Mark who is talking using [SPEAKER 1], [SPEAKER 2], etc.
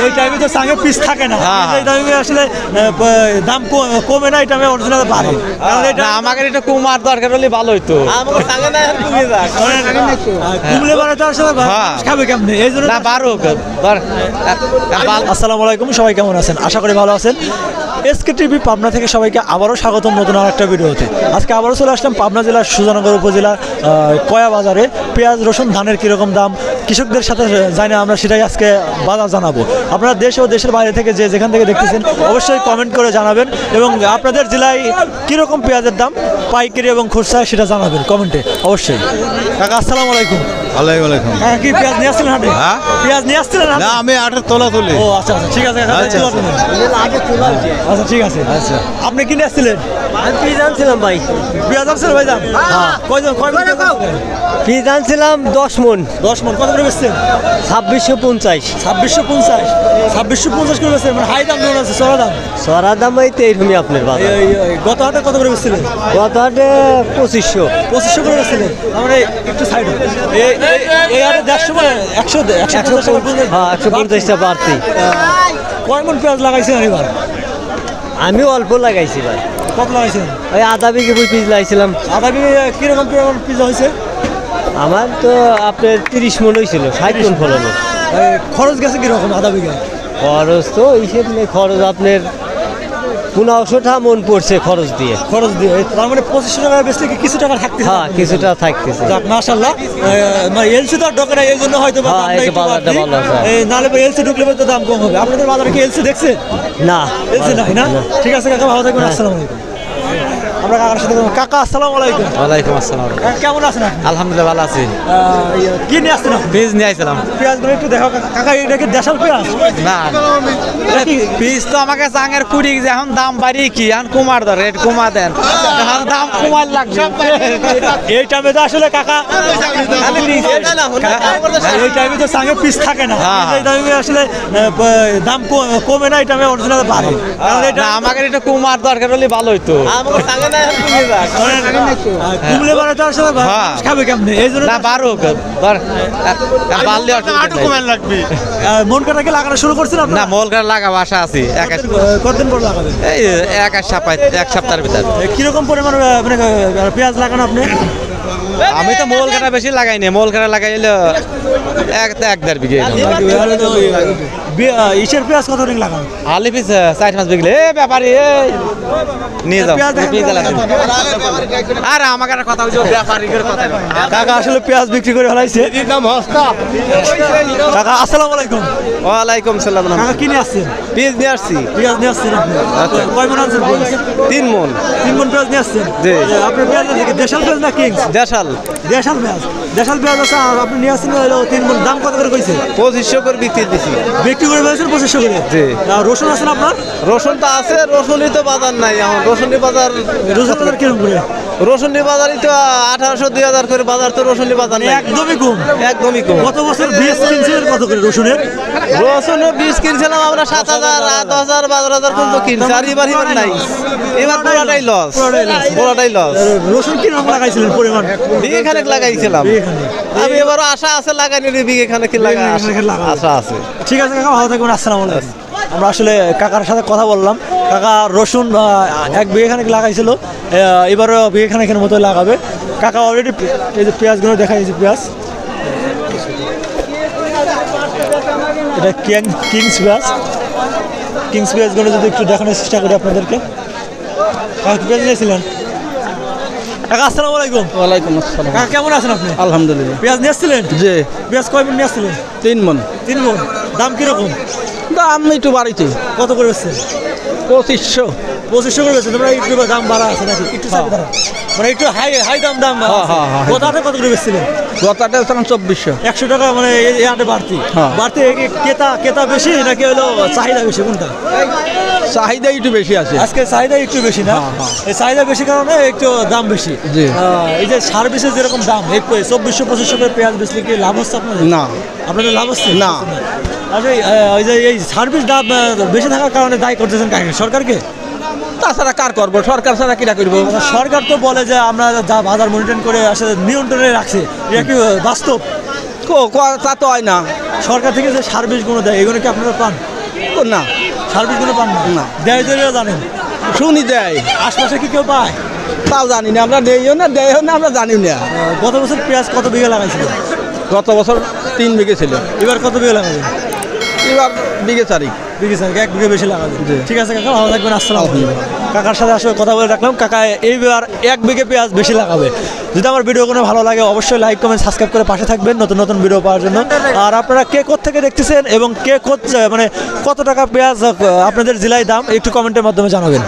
[SPEAKER 1] এই টাইমে তো সাঙ্গে পিস থাকে না, এই টাইমে আসলে দাম কমে না, এই টাইমে অরিজিনাল বাড়ে। কারণ এটা
[SPEAKER 2] আমাকে এটা কমার দরকার হলে ভালো হইতো,
[SPEAKER 1] কমলে বাড়ে তো আসলে খাবে কেমনে, এই জন্য
[SPEAKER 2] বারুক।
[SPEAKER 1] আসসালামু আলাইকুম, সবাই কেমন আছেন? আশা করি ভালো আছেন। এসকে টিভি পাবনা থেকে সবাইকে আবারও স্বাগতম নতুন আর একটা ভিডিওতে। আজকে আবারও চলে আসলাম পাবনা জেলার সুজানগর উপজেলার কয়া বাজারে। পেঁয়াজ রসুন ধানের কীরকম দাম কৃষকদের সাথে জানি আমরা, সেটাই আজকে বাজার জানাবো। আপনারা দেশ ও দেশের বাইরে থেকে যেখান থেকে দেখতেছেন অবশ্যই কমেন্ট করে জানাবেন, এবং আপনাদের জেলায় কীরকম পেঁয়াজের দাম পাইকারি এবং খুচরা সেটা জানাবেন কমেন্টে অবশ্যই। কাকা আসসালামু আলাইকুম।
[SPEAKER 3] ওয়ালাইকুম আলাইকুম।
[SPEAKER 1] হ্যাঁ, কি পেঁয়াজ নিয়ে আসছিলেন হাটে?
[SPEAKER 3] হ্যাঁ,
[SPEAKER 1] পেঁয়াজ নিয়ে আসছিলেন হাটে?
[SPEAKER 3] না, আমি আটের তোলা তুলি।
[SPEAKER 1] ও আচ্ছা আচ্ছা, ঠিক আছে। আচ্ছা ঠিক আছে। আচ্ছা, আপনি কিনে আসছিলেন?
[SPEAKER 4] আমি পিস আনছিলাম ভাই।
[SPEAKER 1] পেঁয়াজ আনছিলেন ভাই? দাম কয়জন
[SPEAKER 4] পিস আনছিলাম 10 মন।
[SPEAKER 1] 10 মন। কত করে বেচছেন?
[SPEAKER 4] 2650।
[SPEAKER 1] 2650 করে বেচছেন, মানে হাই দাম কেমন আছে? চড়া দাম?
[SPEAKER 4] সরা দাম এই তো এইরকমই আপনার বাজার।
[SPEAKER 1] গত হাটে কত করে বেচছিলেন?
[SPEAKER 4] গত হাটে 2500।
[SPEAKER 1] 2500 করে বেচছিলেন। আমরা একটু সাইড এই হাটে 150 মানে 150
[SPEAKER 4] হ্যাঁ, 150টা বাড়তি।
[SPEAKER 1] কয় মন পেঁয়াজ লাগাইছেন এবার?
[SPEAKER 4] আমি অল্প লাগাইছি ভাই।
[SPEAKER 1] কত লাগাইছেন?
[SPEAKER 4] ওই আধা বিঘে পিস লাগাইছিলাম।
[SPEAKER 1] আধা বিঘে কিরকম পিজা হয়েছে?
[SPEAKER 4] আমার তো আপনার 30 মন হয়েছিল, 60 মন ফলন।
[SPEAKER 1] খরচ গেছে কিরকম আধা বিঘা?
[SPEAKER 4] খরচ তো হিসেব নেই, খরচ আপনার 1500 মন পড়ছে খরচ দিয়ে।
[SPEAKER 1] তার মানে 2500 টাকা বেচলে কি কিছু টাকা থাকতেছে?
[SPEAKER 4] হ্যাঁ, কিছুটা থাকতেছে।
[SPEAKER 1] যাক মাশাআল্লাহ। মানে এলসি তো ঢোকে না, এই জন্য হয়তো
[SPEAKER 4] বাজারটা ভালো আছে।
[SPEAKER 1] নাহলে এলসি ঢুকলে তো দাম কম হবে। আপনাদের বাজারে কি এলসি দেখছেন?
[SPEAKER 4] না,
[SPEAKER 1] এলসি নাই না? ঠিক আছে কাকা, ভালো থাকবেন। আসসালামু আলাইকুম। আমরা কাকার সাথে কাকা আসসালামু আলাইকুম।
[SPEAKER 2] ওয়ালাইকুম আসসালাম।
[SPEAKER 1] কেমন আছেন আপনি?
[SPEAKER 2] আলহামদুলিল্লাহ ভালো আছি।
[SPEAKER 1] কি নিয়ে আসছেন আপনি?
[SPEAKER 2] পিস নিয়ে আসছিলাম।
[SPEAKER 1] পেঁয়াজগুলো একটু দেখো কাকা, এটা কি দেশাল পেঁয়াজ?
[SPEAKER 2] না, পিস তো আমাকে চাঙের 20 এখন দাম বাড়ি কি এখন কুমার ধর রেট কমা দেন, এখন দাম কমার লাগবে।
[SPEAKER 1] এই টাইমে তো আসলে কাকা এই টাইমে তো সাঙ্গে পিস থাকে না, এই টাইমে আসলে দাম কমে না, এই টাইমে অরিজিনাল বাড়ে। কারণ এটা
[SPEAKER 2] আমাকে এটা কমার দরকার হলে ভালো হইতো,
[SPEAKER 1] কমলে বাড়ে তো আসলে খাবে কেমনে, এই জন্য
[SPEAKER 2] বারুক।
[SPEAKER 1] মন কাটাকে লাগানো শুরু করছেন আপনি?
[SPEAKER 2] না, মোল কাটা লাগাবো আশা আছি।
[SPEAKER 1] কতদিন পর লাগাবেন?
[SPEAKER 2] এই এক সপ্তাহের ভিতর।
[SPEAKER 1] কিরকম পরিমাণ মানে পেঁয়াজ লাগানো আপনি?
[SPEAKER 2] আমি তো মোল কাটা বেশি লাগাইনি, মোল কাটা লাগাইলে 1-1.5 বিঘে।
[SPEAKER 1] ইসের পেঁয়াজ কত রিং লাগানো?
[SPEAKER 2] আলি পিস 4-5 বিঘে। ব্যাপারি নিয়ে যাও। আর আমাকে একটা কথা হচ্ছে ব্যাপারীর কথা।
[SPEAKER 1] কাকা আসলে পেঁয়াজ বিক্রি করে ফেলাইছে। কাকা আসসালামু আলাইকুম।
[SPEAKER 2] ওয়ালাইকুম সালাম।
[SPEAKER 1] কাকা কিনে আসছেন?
[SPEAKER 2] পিস নিয়ে আসছি।
[SPEAKER 1] পেঁয়াজ নিয়ে আসছেন আপনি? কয় মন আনছেন?
[SPEAKER 2] 3 মন।
[SPEAKER 1] 3 মন পেঁয়াজ নিয়ে আসছেন? আপনার পেঁয়াজ দেশাল পেঁয়াজ না কিংস?
[SPEAKER 2] দেশাল
[SPEAKER 1] পেঁয়াজ। দেশাল পেঁয়াজ আছে, আর আপনি নিয়ে আসছেন 3 মন। দাম কত করে কইছে?
[SPEAKER 2] 2500 করে বিক্রি দিছি।
[SPEAKER 1] বিক্রি করে ফেলেছেন 2500 করে? রসুন আছেন আপনার?
[SPEAKER 2] রসুন তো আছে, রসুনই তো বাজার নাই এখন। রসুনই বাজার
[SPEAKER 1] কিরকম করে?
[SPEAKER 2] রসুনই বাজারই তো 1800-2000 করে বাজার, তো রসুনই বাজার নাই,
[SPEAKER 1] একদমই কম।
[SPEAKER 2] একদমই কম।
[SPEAKER 1] গত বছর বীজ কিনছিলেন কত করে রসুনের?
[SPEAKER 2] রসুনের বীজ কিনছিলাম আমরা 7000, 8000, 12000 পর্যন্ত কিনছি, আর এবার নাই। এবার পুরোটাই লস।
[SPEAKER 1] রসুন কিরকম লাগাইছিলেন পরিমাণ?
[SPEAKER 2] বিঘে খানেক লাগাইছিলাম আমি, এবারও আশা আছে লাগাইনি, বিঘে খানেক আশা আছে।
[SPEAKER 1] ঠিক আছে কাকা, ভালো থাকবেন। আসসালামু আলাইকুম। আমরা আসলে কাকার সাথে কথা বললাম। কাকা রসুন 1 বিঘে খানেক লাগাইছিল, এবারও বিঘে খানেকের মতো লাগাবে। কাকা অলরেডি এই যে পেঁয়াজগুলো দেখা যাচ্ছে, পেঁয়াজ এটা কিংস পেঁয়াজগুলো যদি একটু দেখানোর চেষ্টা করি আপনাদেরকে। পেঁয়াজ নিয়েছিলেন? কাকা আসসালামু আলাইকুম।
[SPEAKER 3] ওয়ালাইকুম আসসালাম।
[SPEAKER 1] কাকা কেমন আছেন আপনি?
[SPEAKER 3] আলহামদুলিল্লাহ।
[SPEAKER 1] পেঁয়াজ নিয়ে আসছিলেন?
[SPEAKER 3] জি।
[SPEAKER 1] পেঁয়াজ কয় মন নিয়ে আসছিলেন?
[SPEAKER 3] 3 মন।
[SPEAKER 1] 3 মন। দাম কিরকম?
[SPEAKER 3] দাম একটু বাড়িতে।
[SPEAKER 1] কত করে বেচছেন?
[SPEAKER 3] 2500।
[SPEAKER 1] 2500 করে বেচছেন। তোমরা একটু দাম বাড়া আছে নাকি? একটু মানে একটু হাই দাম কোথাতে কত করে বেচছিলেন?
[SPEAKER 3] গতাটা 2400।
[SPEAKER 1] 100 টাকা মানে এই হাটে বাড়তি। ক্রেতা বেশি নাকি হলো চাহিদা বেশি, কোনটা?
[SPEAKER 3] চাহিদা একটু বেশি আছে
[SPEAKER 1] আজকে, চাহিদা একটু বেশি না? এই চাহিদা বেশি কারণে একটু দাম বেশি। এই যে সার্ভিসের যেরকম দাম 2400-2500 করে পেঁয়াজ বেচলে কি লাভ হচ্ছে আপনাদের?
[SPEAKER 3] না।
[SPEAKER 1] আপনাদের লাভ হচ্ছে
[SPEAKER 3] না।
[SPEAKER 1] আচ্ছা, এই সার্ভিস দাম বেশি থাকার কারণে দায়ী করতেছেন কাকে? সরকারকে?
[SPEAKER 3] তাছাড়া কার করবো, সরকার ছাড়া কিনা করবো?
[SPEAKER 1] সরকার তো বলে যে আমরা যা বাজার মনিটরিং করে আসলে নিয়ন্ত্রণে রাখছে, এটা কি বাস্তব?
[SPEAKER 3] তা তো হয় না।
[SPEAKER 1] সরকার থেকে যে সার বীজগুলো দেয় এগুলো কি আপনারা পান?
[SPEAKER 3] না,
[SPEAKER 1] সার বীজগুলো পান
[SPEAKER 3] না।
[SPEAKER 1] দেয় দেয় জানেন?
[SPEAKER 3] শুনি দেয়,
[SPEAKER 1] আশপাশে কি কেউ পায়?
[SPEAKER 3] তাও জানি না, আমরা দেইও না, দেয়ও না, আমরা জানিও না।
[SPEAKER 1] গত বছর পেঁয়াজ কত বিঘা লাগাইছিল?
[SPEAKER 3] গত বছর 3 বিঘে ছিল,
[SPEAKER 1] এবার কত বিঘা লাগাবেন?
[SPEAKER 3] এবার বিঘে 4।
[SPEAKER 1] বিঘে স্যার 1 বিঘা বেশি লাগাবেন।
[SPEAKER 3] জি।
[SPEAKER 1] ঠিক আছে কাকা, ভালো থাকবেন। আসসালামু আলাইকুম। কাকার সাথে আসলে কথা বলে রাখলাম, কাকা এইবার 1 বিঘে পেঁয়াজ বেশি লাগাবে। যদি আমার ভিডিও কোনো ভালো লাগে অবশ্যই লাইক কমেন্ট সাবস্ক্রাইব করে পাশে থাকবেন নতুন নতুন ভিডিও পাওয়ার জন্য। আর আপনারা কে থেকে দেখতেছেন এবং কে মানে কত টাকা পেঁয়াজ আপনাদের জেলায় দাম একটু কমেন্টের মাধ্যমে জানাবেন।